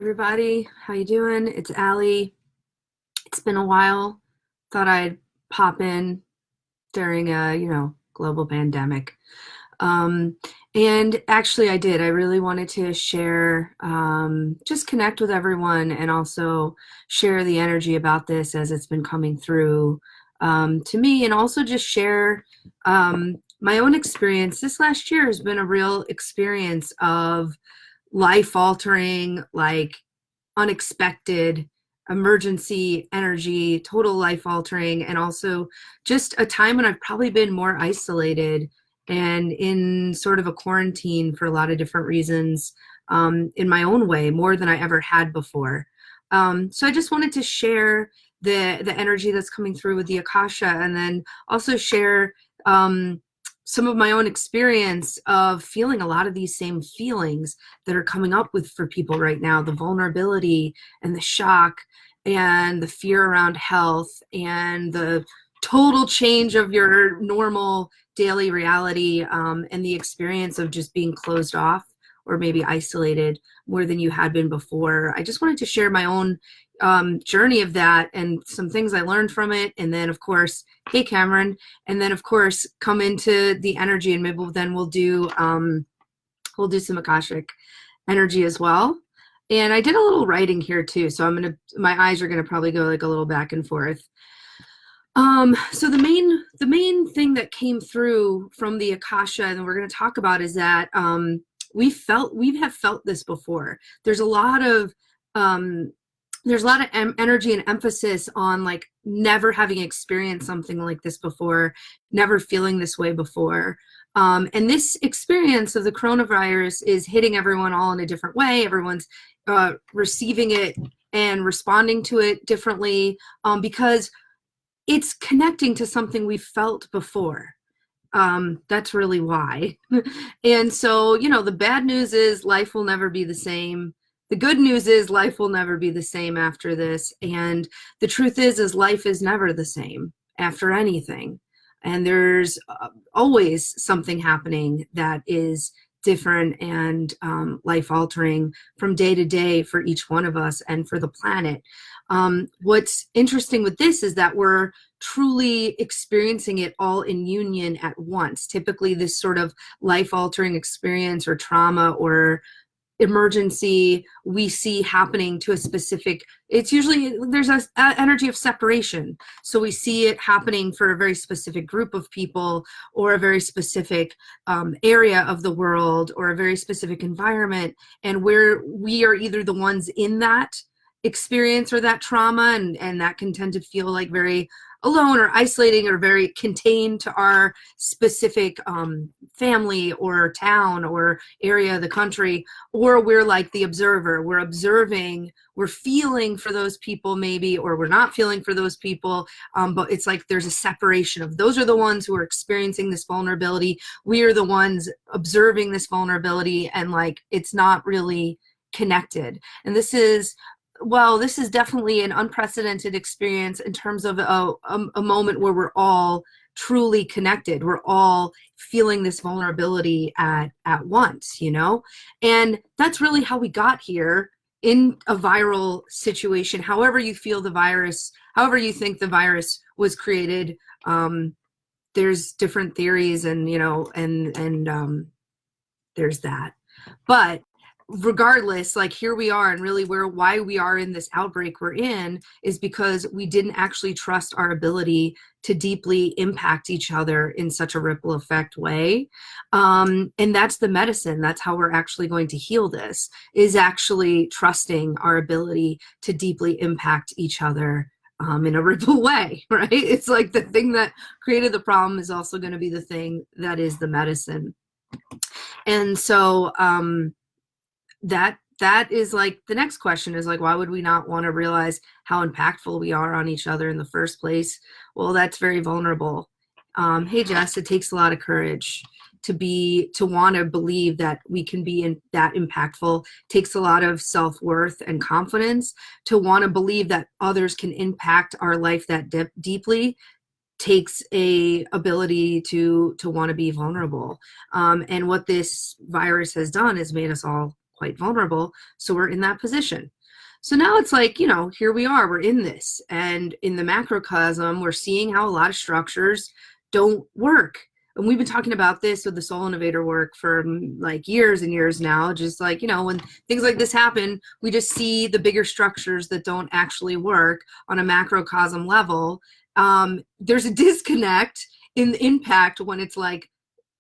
Everybody, how you doing? It's Allie. It's been a while. Thought I'd pop in during a, global pandemic. Um, and actually I did. I really wanted to share, just connect with everyone and also share the energy about this as it's been coming through to me, and also just share my own experience. This last year has been a real experience of life altering, like unexpected emergency energy, total life altering, and also just a time when I've probably been more isolated and in sort of a quarantine for a lot of different reasons, in my own way, more than I ever had before. So I just wanted to share the energy that's coming through with the Akasha, and then also share some of my own experience of feeling a lot of these same feelings that are coming up with for people right now, the vulnerability and the shock and the fear around health and the total change of your normal daily reality, and the experience of just being closed off or maybe isolated more than you had been before. I just wanted to share my own journey of that and some things I learned from it. And then, of course, hey, Cameron. And then, of course, come into the energy, and maybe then we'll do some Akashic energy as well. And I did a little writing here too, so my eyes are gonna probably go like a little back and forth. So the main thing that came through from the Akasha, and we're gonna talk about, is that we have felt this before. Um, there's a lot of energy and emphasis on like never having experienced something like this before, never feeling this way before. And this experience of the coronavirus is hitting everyone all in a different way. Everyone's receiving it and responding to it differently, because it's connecting to something we felt before. That's really why. And so, the bad news is life will never be the same. The good news is life will never be the same after this. And the truth is life is never the same after anything. And there's always something happening that is different and life altering from day to day for each one of us and for the planet. What's interesting with this is that we're truly experiencing it all in union at once. Typically, this sort of life altering experience or trauma or emergency we see happening to a specific, it's usually there's a energy of separation, so we see it happening for a very specific group of people or a very specific area of the world or a very specific environment, and we are either the ones in that experience or that trauma, and that can tend to feel like very alone or isolating or very contained to our specific family or town or area of the country. Or we're like the observer, we're observing, we're feeling for those people maybe, or we're not feeling for those people, but it's like there's a separation of those are the ones who are experiencing this vulnerability, we are the ones observing this vulnerability, and like it's not really connected. And this is definitely an unprecedented experience in terms of a moment where we're all truly connected. We're all feeling this vulnerability at once, And that's really how we got here in a viral situation. However you feel the virus, however you think the virus was created, there's different theories, and, there's that. But regardless, like here we are, and really why we are in this outbreak we're in is because we didn't actually trust our ability to deeply impact each other in such a ripple effect way. And that's the medicine. That's how we're actually going to heal this, is actually trusting our ability to deeply impact each other in a ripple way, right? It's like the thing that created the problem is also going to be the thing that is the medicine. And so that is like the next question is like, why would we not want to realize how impactful we are on each other in the first place? Well, that's very vulnerable. Hey, Jess, it takes a lot of courage to want to believe that we can be that impactful. It takes a lot of self-worth and confidence to want to believe that others can impact our life that deeply. Takes a ability to want to be vulnerable. And what this virus has done is made us all quite vulnerable. So we're in that position. So now it's like, you know, here we are, we're in this. And in the macrocosm, we're seeing how a lot of structures don't work. And we've been talking about this with the soul innovator work for like years and years now. Just like, you know, when things like this happen, we just see the bigger structures that don't actually work on a macrocosm level. There's a disconnect in the impact when it's like,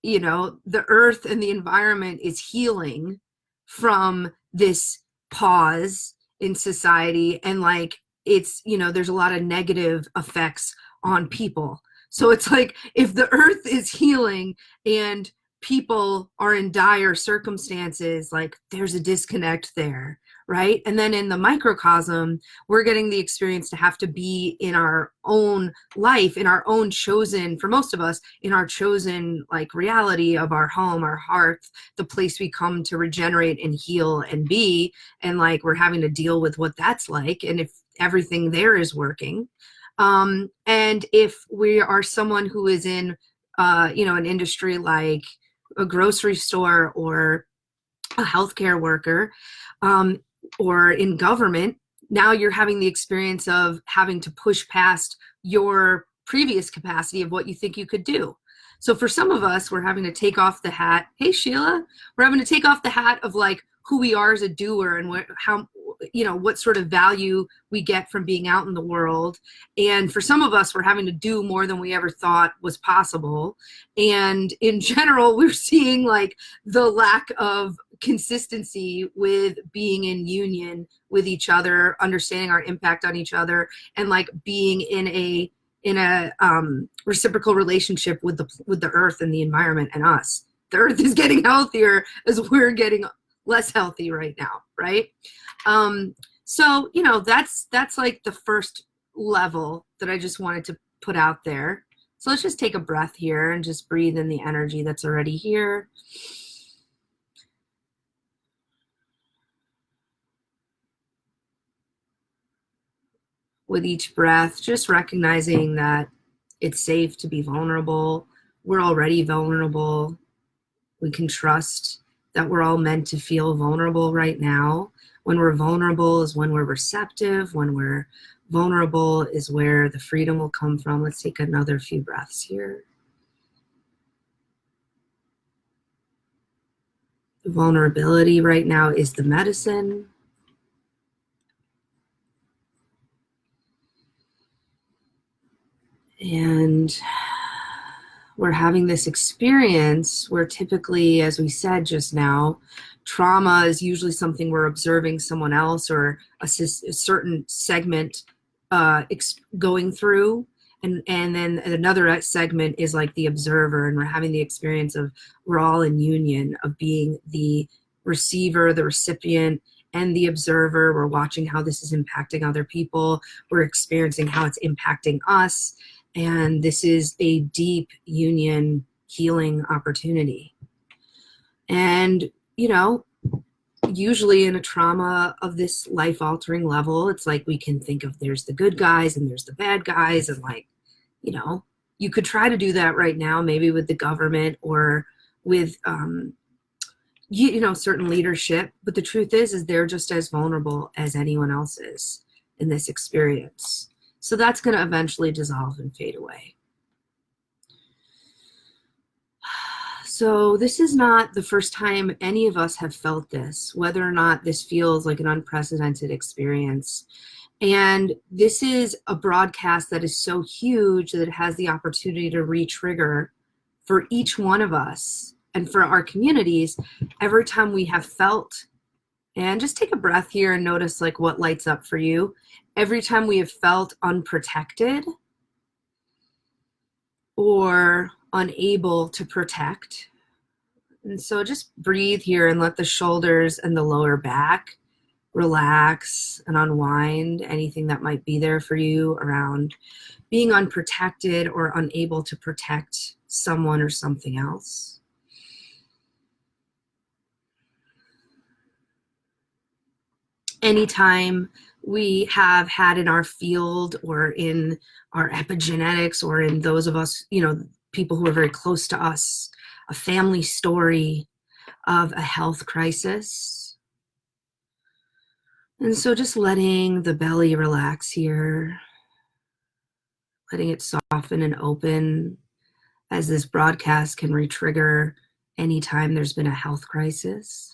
you know, the earth and the environment is healing from this pause in society, and like it's, you know, there's a lot of negative effects on people. So it's like if the earth is healing and people are in dire circumstances, like there's a disconnect there, right? And then in the microcosm, we're getting the experience to have to be in our own life, in our own chosen, for most of us, in our chosen like reality of our home, our hearth, the place we come to regenerate and heal and be. And like we're having to deal with what that's like, and if everything there is working. And if we are someone who is in, you know, an industry like a grocery store or a healthcare worker, or in government, now you're having the experience of having to push past your previous capacity of what you think you could do. So for some of us, we're having to take off the hat. Hey, Sheila, we're having to take off the hat of like who we are as a doer and what, how, you know, what sort of value we get from being out in the world. And for some of us, we're having to do more than we ever thought was possible. And in general, we're seeing like the lack of consistency with being in union with each other, understanding our impact on each other, and like being in a reciprocal relationship with the earth and the environment and us. The earth is getting healthier as we're getting less healthy right now, right? So, you know, that's like the first level that I just wanted to put out there. So let's just take a breath here and just breathe in the energy that's already here. With each breath, just recognizing that it's safe to be vulnerable. We're already vulnerable. We can trust that we're all meant to feel vulnerable right now. When we're vulnerable is when we're receptive. When we're vulnerable is where the freedom will come from. Let's take another few breaths here. The vulnerability right now is the medicine. And we're having this experience where typically, as we said just now, trauma is usually something we're observing someone else or a certain segment going through. And then another segment is like the observer, and we're having the experience of we're all in union of being the receiver, the recipient, and the observer. We're watching how this is impacting other people. We're experiencing how it's impacting us. And this is a deep union healing opportunity. And, you know, usually in a trauma of this life-altering level, it's like we can think of there's the good guys and there's the bad guys. And like, you know, you could try to do that right now, maybe with the government or with, you know, certain leadership. But the truth is they're just as vulnerable as anyone else is in this experience. So that's going to eventually dissolve and fade away. So this is not the first time any of us have felt this, whether or not this feels like an unprecedented experience. And this is a broadcast that is so huge that it has the opportunity to re-trigger for each one of us and for our communities every time we have felt. And just take a breath here and notice like what lights up for you. Every time we have felt unprotected or unable to protect. And so just breathe here and let the shoulders and the lower back relax and unwind anything that might be there for you around being unprotected or unable to protect someone or something else. Anytime we have had in our field or in our epigenetics or in those of us, you know, people who are very close to us, a family story of a health crisis, And so just letting the belly relax here, letting it soften and open, as this broadcast can re-trigger anytime there's been a health crisis.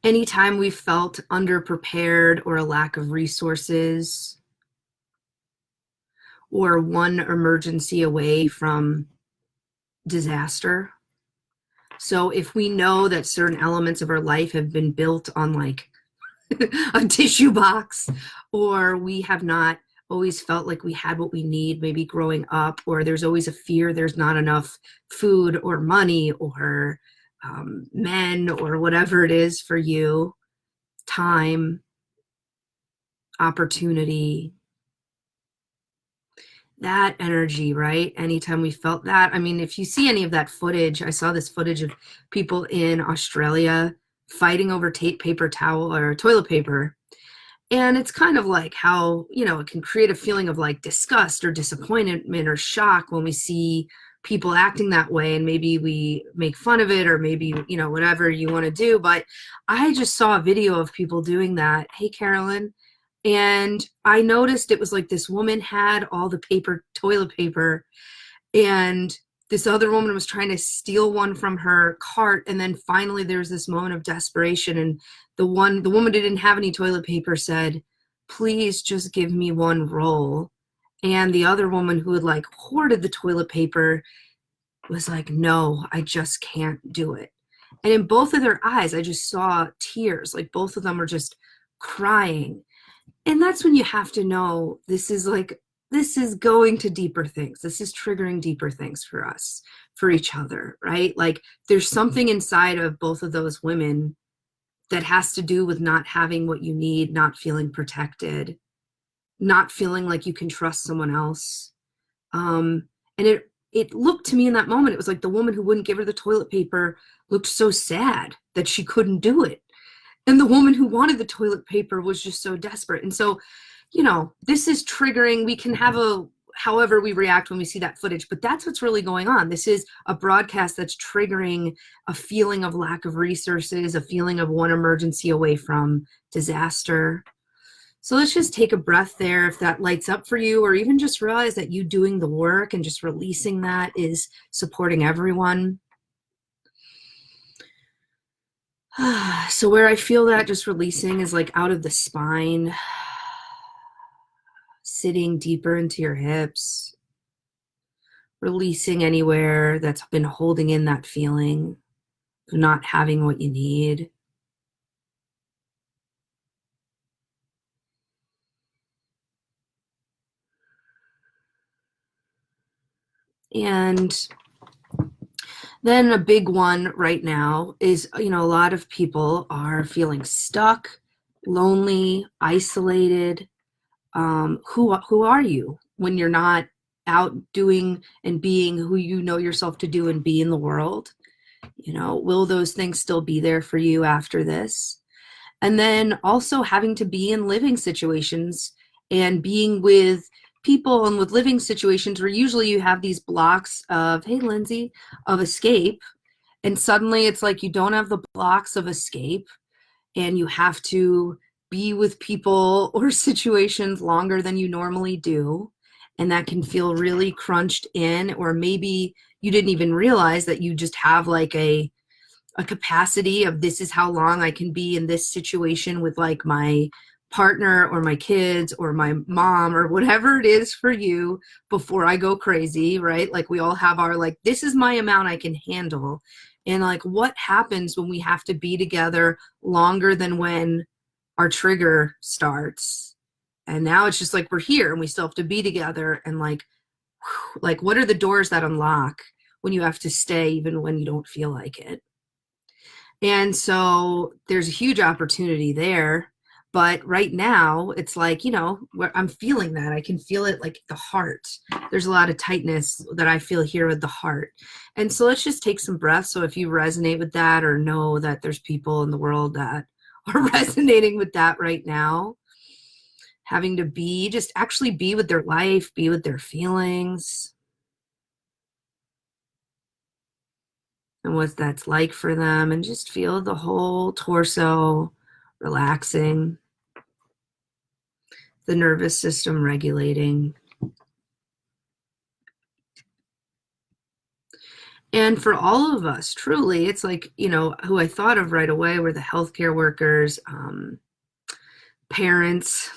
Anytime we felt underprepared or a lack of resources, or one emergency away from disaster. So if we know that certain elements of our life have been built on like a tissue box, or we have not always felt like we had what we need, maybe growing up, or there's always a fear there's not enough food or money or men or whatever it is for you, time, opportunity, that energy, right? Anytime we felt that, I mean, if you see any of that footage, I saw this footage of people in Australia fighting over paper towel or toilet paper. And it's kind of like how, you know, it can create a feeling of like disgust or disappointment or shock when we see people acting that way, and maybe we make fun of it, or maybe, you know, whatever you want to do. But I just saw a video of people doing that. Hey, Carolyn. And I noticed it was like this woman had all the toilet paper, and this other woman was trying to steal one from her cart. And then finally there's this moment of desperation, and the woman who didn't have any toilet paper said, please just give me one roll. And the other woman who had like hoarded the toilet paper was like, no, I just can't do it. And in both of their eyes, I just saw tears. Like both of them were just crying. And that's when you have to know this is going to deeper things. This is triggering deeper things for us, for each other, right? Like there's something inside of both of those women that has to do with not having what you need, not feeling protected, not feeling like you can trust someone else. And it looked to me in that moment, it was like the woman who wouldn't give her the toilet paper looked so sad that she couldn't do it. And the woman who wanted the toilet paper was just so desperate. And so, you know, this is triggering. We can have however we react when we see that footage, but that's what's really going on. This is a broadcast that's triggering a feeling of lack of resources, a feeling of one emergency away from disaster. So let's just take a breath there if that lights up for you, or even just realize that you doing the work and just releasing that is supporting everyone. So where I feel that just releasing is like out of the spine, sitting deeper into your hips, releasing anywhere that's been holding in that feeling of not having what you need. And then a big one right now is, you know, a lot of people are feeling stuck, lonely, isolated. Who are you when you're not out doing and being who you know yourself to do and be in the world? You know, will those things still be there for you after this? And then also having to be in living situations and being with people and with living situations where usually you have these blocks of, hey, Lindsay, of escape. And suddenly it's like you don't have the blocks of escape, and you have to be with people or situations longer than you normally do. And that can feel really crunched in, or maybe you didn't even realize that you just have like a capacity of, this is how long I can be in this situation with like my partner or my kids or my mom or whatever it is for you before I go crazy, right? Like we all have our like, this is my amount I can handle. And like what happens when we have to be together longer than when our trigger starts? And now it's just like we're here and we still have to be together, and like what are the doors that unlock when you have to stay even when you don't feel like it? And so there's a huge opportunity there. But right now, it's like, you know, where I'm feeling that. I can feel it like the heart. There's a lot of tightness that I feel here with the heart. And so let's just take some breaths. So if you resonate with that, or know that there's people in the world that are resonating with that right now, having to just actually be with their life, be with their feelings, and what that's like for them, and just feel the whole torso relaxing, the nervous system regulating. And for all of us, truly, it's like, who I thought of right away were the healthcare workers, parents,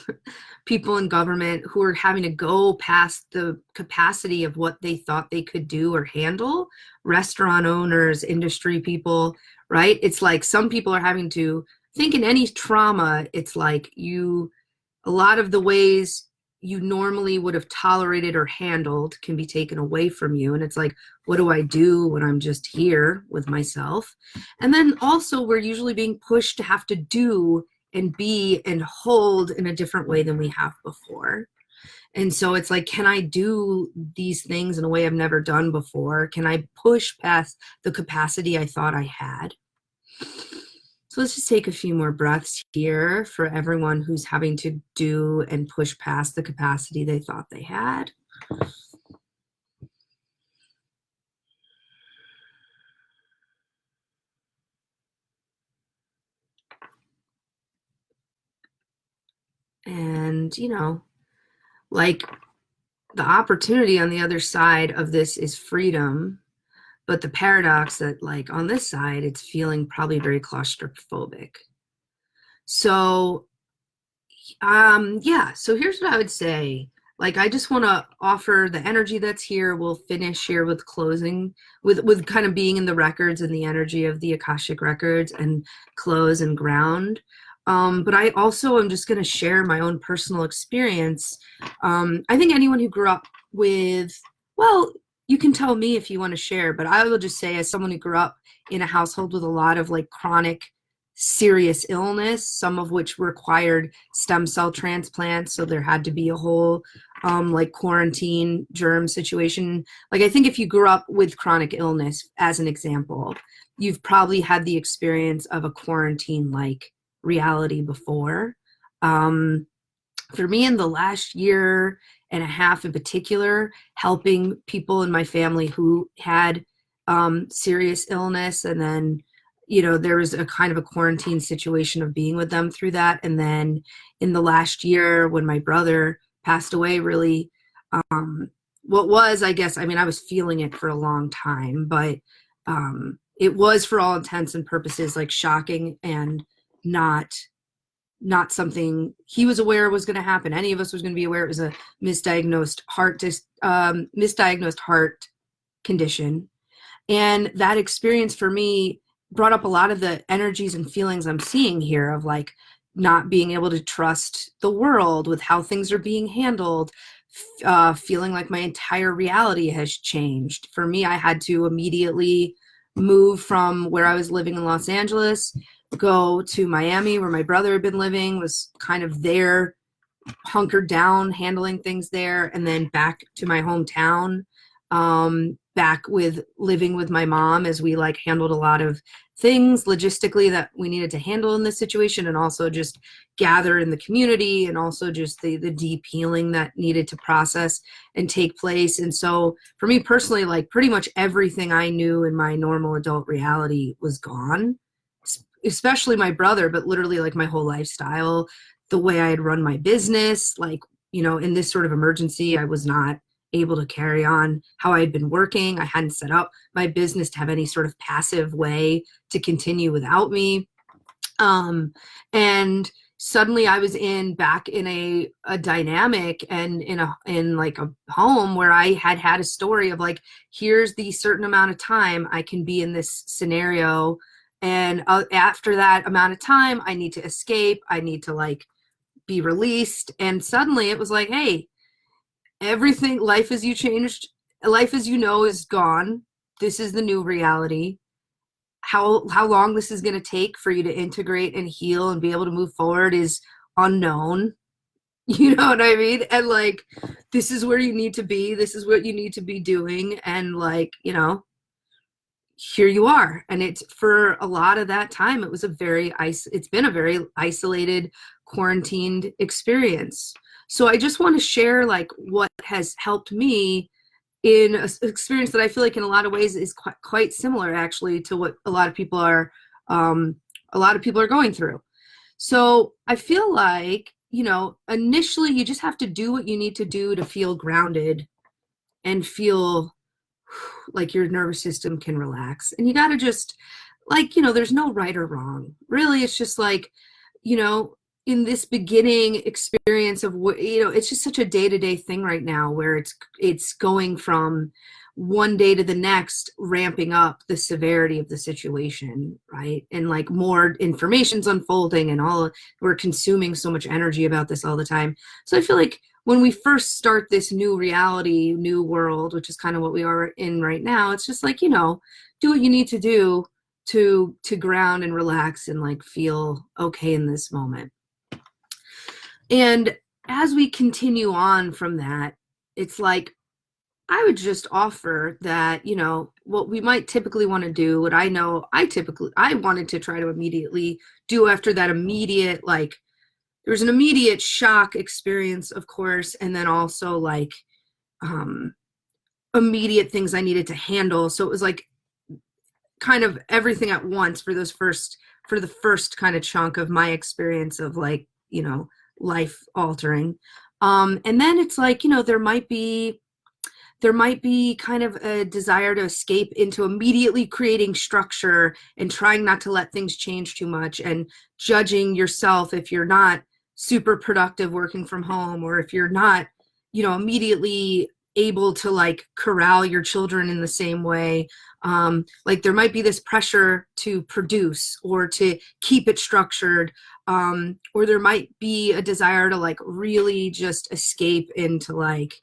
people in government who are having to go past the capacity of what they thought they could do or handle, restaurant owners, industry people, right? It's like some people are having to think in any trauma, it's like a lot of the ways you normally would have tolerated or handled can be taken away from you. And it's like, what do I do when I'm just here with myself? And then also we're usually being pushed to have to do and be and hold in a different way than we have before. And so it's like, can I do these things in a way I've never done before? Can I push past the capacity I thought I had? So let's just take a few more breaths here for everyone who's having to do and push past the capacity they thought they had. And, like the opportunity on the other side of this is freedom. But the paradox that, like, on this side, it's feeling probably very claustrophobic. So, yeah, so here's what I would say. Like, I just want to offer the energy that's here. We'll finish here with closing, with kind of being in the records and the energy of the Akashic records and close and ground. But I also am just going to share my own personal experience. I think anyone who grew up with, well, you can tell me if you want to share, but I will just say, as someone who grew up in a household with a lot of like chronic, serious illness, some of which required stem cell transplants, so there had to be a whole like quarantine germ situation. Like, I think if you grew up with chronic illness, as an example, you've probably had the experience of a quarantine like reality before. For me, in the last year and a half in particular, helping people in my family who had serious illness, and then there was a kind of a quarantine situation of being with them through that. And then in the last year when my brother passed away, really, what was, I guess, I mean, I was feeling it for a long time, but it was, for all intents and purposes, like shocking and not something he was aware was going to happen. Any of us was going to be aware. It was a misdiagnosed heart condition. And that experience for me brought up a lot of the energies and feelings I'm seeing here of like not being able to trust the world with how things are being handled, feeling like my entire reality has changed. For me, I had to immediately move from where I was living in Los Angeles, go to Miami where my brother had been living, was kind of there, hunkered down, handling things there, and then back to my hometown, back with living with my mom as we like handled a lot of things logistically that we needed to handle in this situation, and also just gather in the community, and also just the deep healing that needed to process and take place. And so for me personally, like pretty much everything I knew in my normal adult reality was gone, especially my brother, but literally like my whole lifestyle, the way I had run my business. Like, in this sort of emergency, I was not able to carry on how I had been working. I hadn't set up my business to have any sort of passive way to continue without me. And suddenly I was back in a dynamic and in like a home where I had a story of like, here's the certain amount of time I can be in this scenario. And after that amount of time, I need to escape. I need to like be released. And suddenly it was like, hey, everything, life as you changed, life as you know is gone. This is the new reality. How long this is going to take for you to integrate and heal and be able to move forward is unknown. You know what I mean? And like, this is where you need to be. This is what you need to be doing. And like, here you are. And it's, for a lot of that time, it was it's been a very isolated, quarantined experience. So I just want to share like what has helped me in an experience that I feel like in a lot of ways is quite similar actually to what a lot of people are going through. So I feel like, initially you just have to do what you need to do to feel grounded and feel like your nervous system can relax. And you got to just like, there's no right or wrong. Really, it's just like, in this beginning experience of what, it's just such a day-to-day thing right now where it's going from one day to the next, ramping up the severity of the situation, right? And like more information's unfolding and we're consuming so much energy about this all the time. So I feel like when we first start this new reality, new world, which is kind of what we are in right now, it's just like, do what you need to do to ground and relax and like feel okay in this moment. And as we continue on from that, it's like I would just offer that, what we might typically want to do, what I know I wanted to try to immediately do after that immediate, like, there's an immediate shock experience, of course, and then also like immediate things I needed to handle. So it was like kind of everything at once for the first kind of chunk of my experience of like, life altering. And then it's like, there might be kind of a desire to escape into immediately creating structure and trying not to let things change too much and judging yourself if you're not super productive working from home, or if you're not, immediately able to like corral your children in the same way. Like there might be this pressure to produce or to keep it structured. Or there might be a desire to like really just escape into like,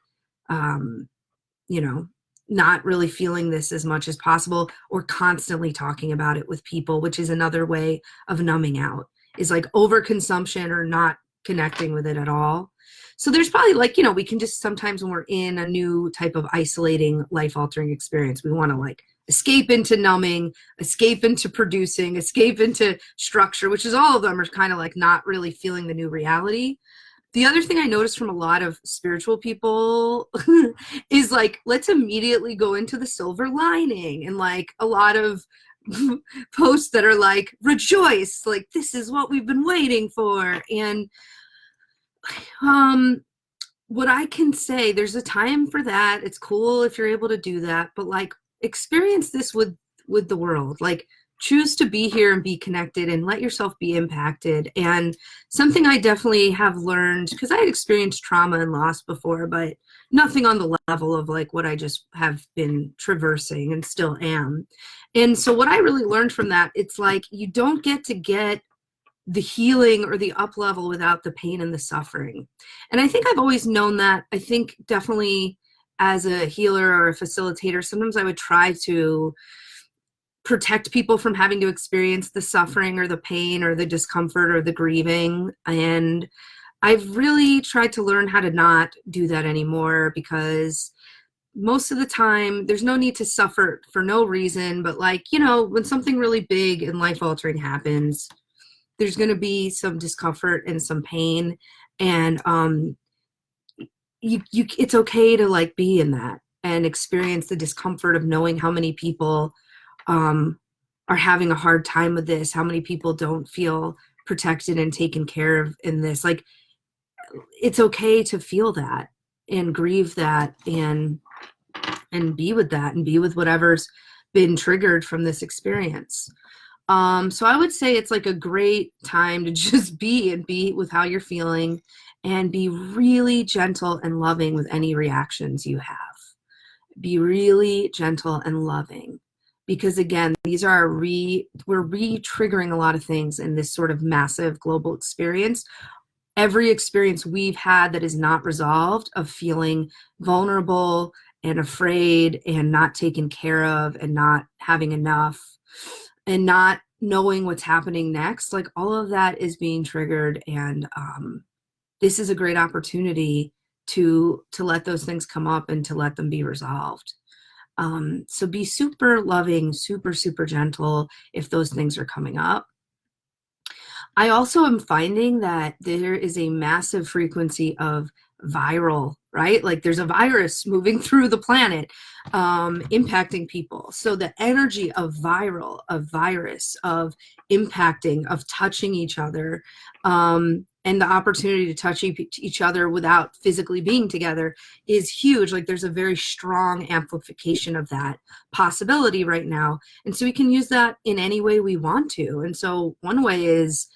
not really feeling this as much as possible, or constantly talking about it with people, which is another way of numbing out, is like overconsumption or not connecting with it at all. So there's probably like, we can just sometimes when we're in a new type of isolating, life-altering experience, we want to like escape into numbing, escape into producing, escape into structure, which is all of them are kind of like not really feeling the new reality. The other thing I noticed from a lot of spiritual people is like, let's immediately go into the silver lining, and like a lot of posts that are like, rejoice, like this is what we've been waiting for. And what I can say, there's a time for that. It's cool if you're able to do that, but like experience this with the world. Like choose to be here and be connected and let yourself be impacted. And something I definitely have learned, because I had experienced trauma and loss before, but nothing on the level of like what I just have been traversing and still am. And so what I really learned from that, it's like you don't get to get the healing or the up level without the pain and the suffering. And I think I've always known that. I think definitely as a healer or a facilitator, sometimes I would try to protect people from having to experience the suffering or the pain or the discomfort or the grieving. And I've really tried to learn how to not do that anymore, because most of the time there's no need to suffer for no reason. But like, when something really big and life altering happens, there's going to be some discomfort and some pain. And it's okay to like be in that and experience the discomfort of knowing how many people are having a hard time with this, how many people don't feel protected and taken care of in this. Like, it's okay to feel that and grieve that and be with that and be with whatever's been triggered from this experience. So I would say it's like a great time to just be with how you're feeling and be really gentle and loving with any reactions you have. Be really gentle and loving, because again, these are we're re-triggering a lot of things in this sort of massive global experience. Every experience we've had that is not resolved, of feeling vulnerable and afraid and not taken care of and not having enough and not knowing what's happening next, like all of that is being triggered. And this is a great opportunity to let those things come up and to let them be resolved. So be super loving, super, super gentle if those things are coming up. I also am finding that there is a massive frequency of viral, right? Like there's a virus moving through the planet, impacting people. So the energy of viral, of virus, of impacting, of touching each other, and the opportunity to touch each other without physically being together is huge. Like there's a very strong amplification of that possibility right now. And so we can use that in any way we want to. And so one way is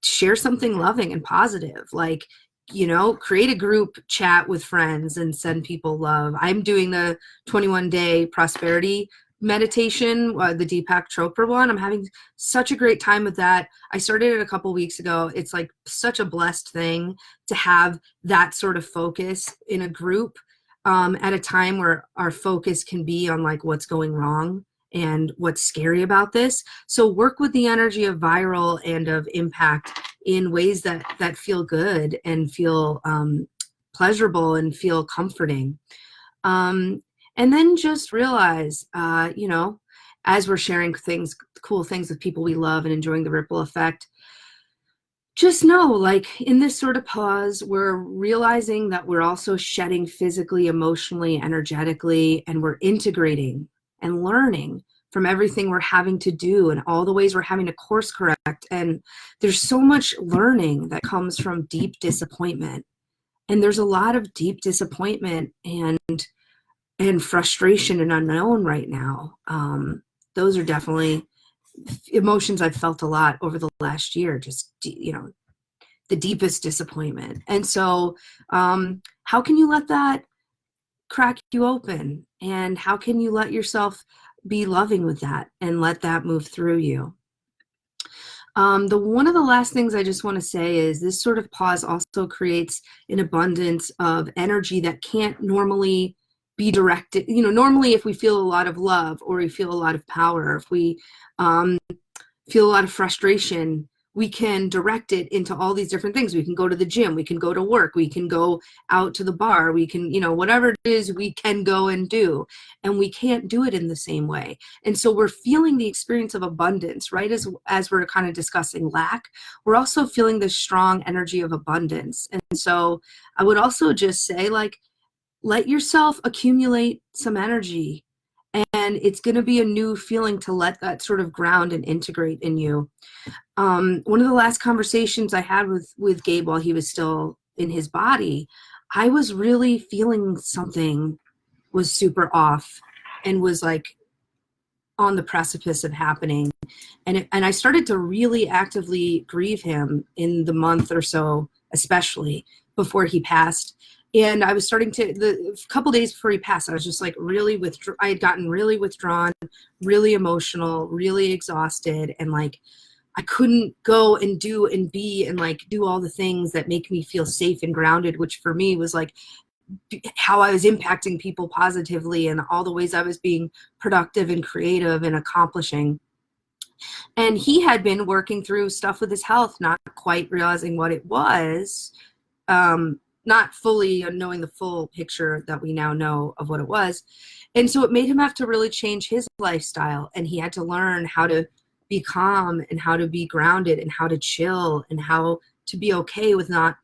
share something loving and positive, like, you know, create a group chat with friends and send people love. I'm doing the 21-day prosperity meditation, the Deepak Chopra one. I'm having such a great time with that. I started it a couple weeks ago. It's like such a blessed thing to have that sort of focus in a group, at a time where our focus can be on like what's going wrong and what's scary about this. So work with the energy of viral and of impact in ways that feel good and feel pleasurable and feel comforting. Um, and then just realize, you know, as we're sharing things, cool things with people we love and enjoying the ripple effect, just know, like in this sort of pause, we're realizing that we're also shedding physically, emotionally, energetically, and we're integrating and learning from everything we're having to do and all the ways we're having to course correct. And there's so much learning that comes from deep disappointment. And there's a lot of deep disappointment and frustration and unknown right now. Those are definitely emotions I've felt a lot over the last year, just, you know, the deepest disappointment. And so, how can you let that crack you open? And how can you let yourself be loving with that and let that move through you? The one of the last things I just want to say is this sort of pause also creates an abundance of energy that can't normally be directed. You know, normally if we feel a lot of love or we feel a lot of power, if we um, feel a lot of frustration, we can direct it into all these different things. We can go to the gym, we can go to work, we can go out to the bar, we can, you know, whatever it is we can go and do. And we can't do it in the same way. And so we're feeling the experience of abundance, right? As we're kind of discussing lack, we're also feeling this strong energy of abundance. And so I would also just say, like, let yourself accumulate some energy. And it's going to be a new feeling to let that sort of ground and integrate in you. One of the last conversations I had with Gabe while he was still in his body, I was really feeling something was super off and was like on the precipice of happening. And I started to really actively grieve him in the month or so, especially before he passed. And I was starting to, the couple days before he passed, I was just like really I had gotten really withdrawn, really emotional, really exhausted. And like, I couldn't go and do and be and like do all the things that make me feel safe and grounded, which for me was like how I was impacting people positively and all the ways I was being productive and creative and accomplishing. And he had been working through stuff with his health, not quite realizing what it was, not fully knowing the full picture that we now know of what it was. And so it made him have to really change his lifestyle. And he had to learn how to be calm and how to be grounded and how to chill and how to be okay with not,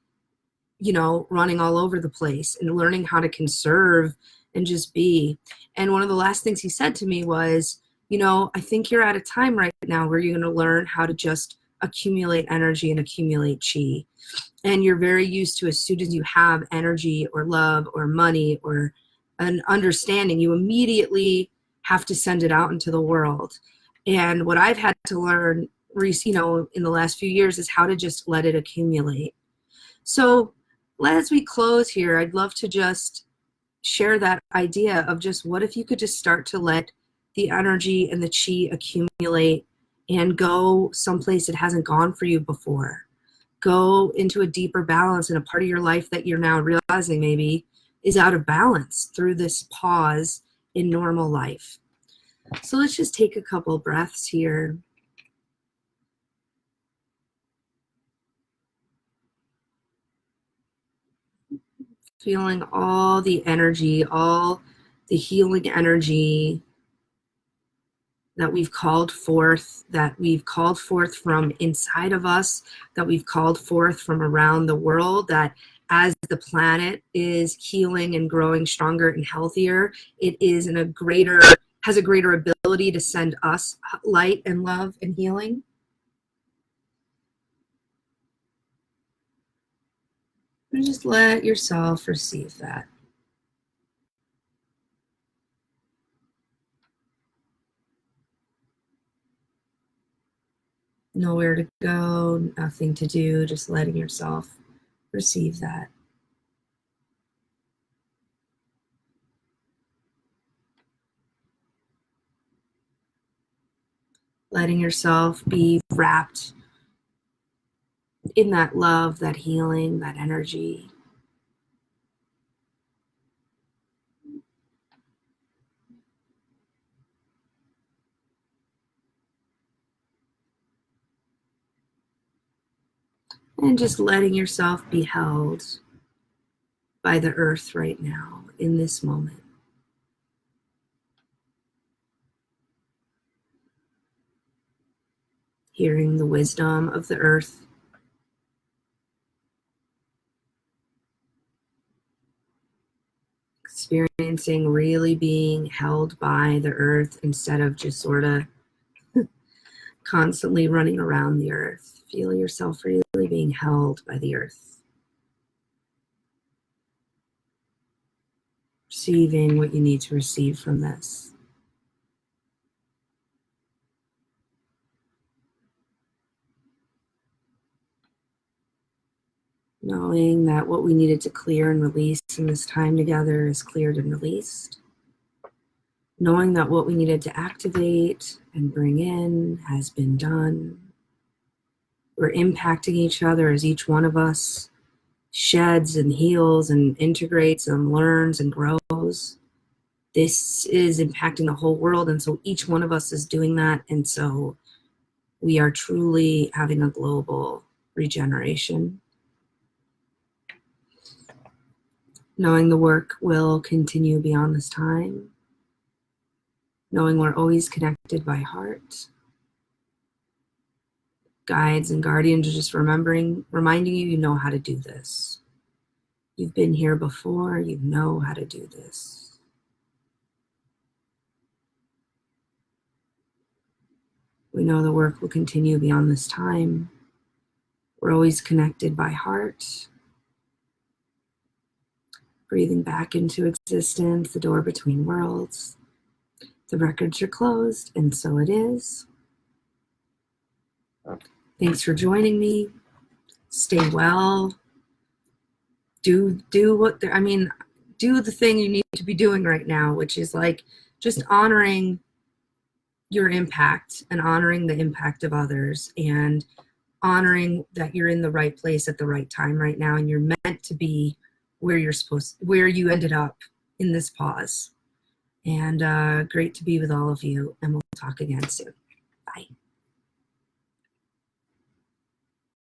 you know, running all over the place and learning how to conserve and just be. And one of the last things he said to me was, you know, I think you're at a time right now where you're going to learn how to just accumulate energy and accumulate chi. And you're very used to, as soon as you have energy or love or money or an understanding, you immediately have to send it out into the world. And what I've had to learn, you know, in the last few years is how to just let it accumulate. So as we close here, I'd love to just share that idea of just what if you could just start to let the energy and the chi accumulate and go someplace it hasn't gone for you before. Go into a deeper balance in a part of your life that you're now realizing maybe is out of balance through this pause in normal life. So let's just take a couple breaths here. Feeling all the energy, all the healing energy that we've called forth, from inside of us, that we've called forth from around the world, that as the planet is healing and growing stronger and healthier, it is has a greater ability to send us light and love and healing. And just let yourself receive that. Nowhere to go, nothing to do, just letting yourself receive that. Letting yourself be wrapped in that love, that healing, that energy. And just letting yourself be held by the earth right now, in this moment. Hearing the wisdom of the earth. Experiencing really being held by the earth instead of just sort of constantly running around the earth. Feel yourself really being held by the earth. Receiving what you need to receive from this. Knowing that what we needed to clear and release in this time together is cleared and released. Knowing that what we needed to activate and bring in has been done. We're impacting each other as each one of us sheds and heals and integrates and learns and grows. This is impacting the whole world, and so each one of us is doing that, and so we are truly having a global regeneration. Knowing the work will continue beyond this time. Knowing we're always connected by heart. Guides and guardians are just reminding you know how to do this. You've been here before, you know how to do this. We know the work will continue beyond this time. We're always connected by heart. Breathing back into existence, the door between worlds. The records are closed, and so it is. Thanks for joining me. Stay well. Do the thing you need to be doing right now, which is like just honoring your impact and honoring the impact of others and honoring that you're in the right place at the right time right now, and you're meant to be where you ended up in this pause. And great to be with all of you, and we'll talk again soon. Bye.